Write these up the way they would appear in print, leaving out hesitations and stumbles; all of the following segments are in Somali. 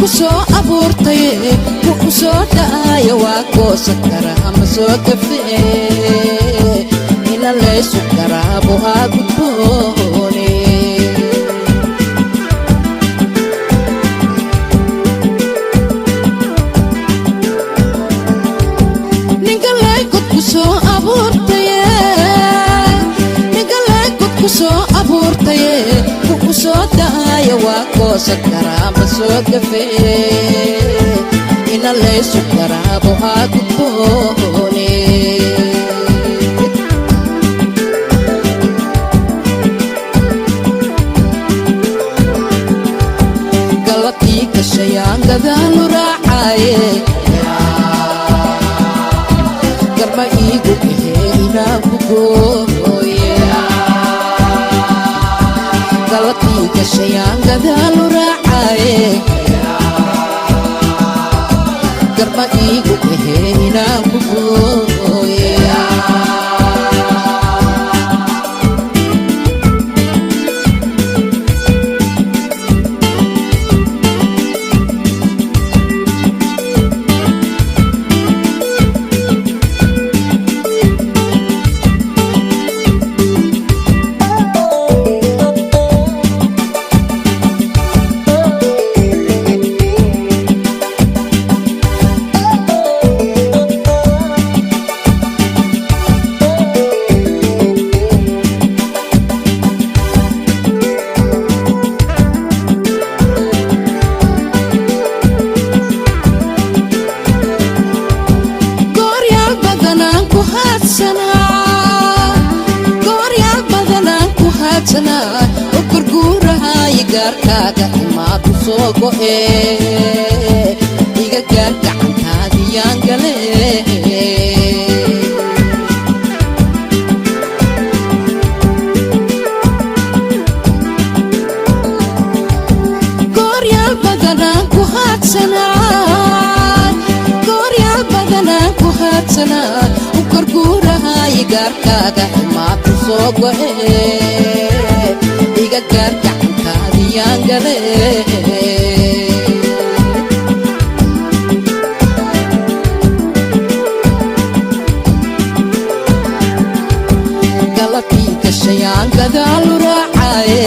soo abuurtay ku soo dhaay waa goosan karaa ma soo kafee ila leesu karaa buu gudboone ninka leegod ku soo abuurtay ninka leegod ku soo abuurtay ku soo dhaay waa goosan karaa ma soo kafee ila leesu karaa buu gudboone gadaal raacaye garma iigu kaheyna ku gooye galabtii gashayaan gadaal raacaye garma iigu kaheyna ku gooye gaarkaaga imaa ku soo go'e iga gaar gacantaadiyaan gale gooryaal badanaan ku haadsanaa u korguurahay gaarkaaga imaa ku soo go'e iga gaar gacantaadiyaan gale galabtii gashayaan gadaal raacaye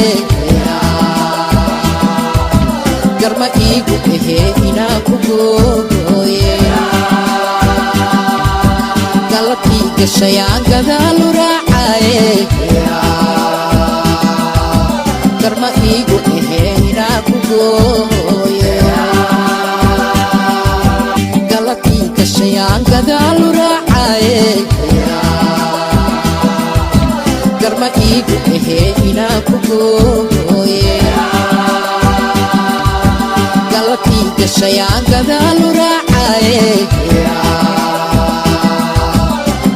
garma iigu kahee inaan ku gooye galabtii gashayaan gadaal raacaye garma iigu kaheyna ku gooye galabtii gashayaan gadaal raacaye garma iigu kaheyna ku gooye galabtii gashayaan gadaal raacaye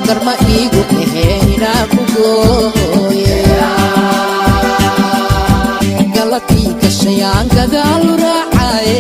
garma iigu kaheyna ku gooye galabtii gashayaan gadaal raacaye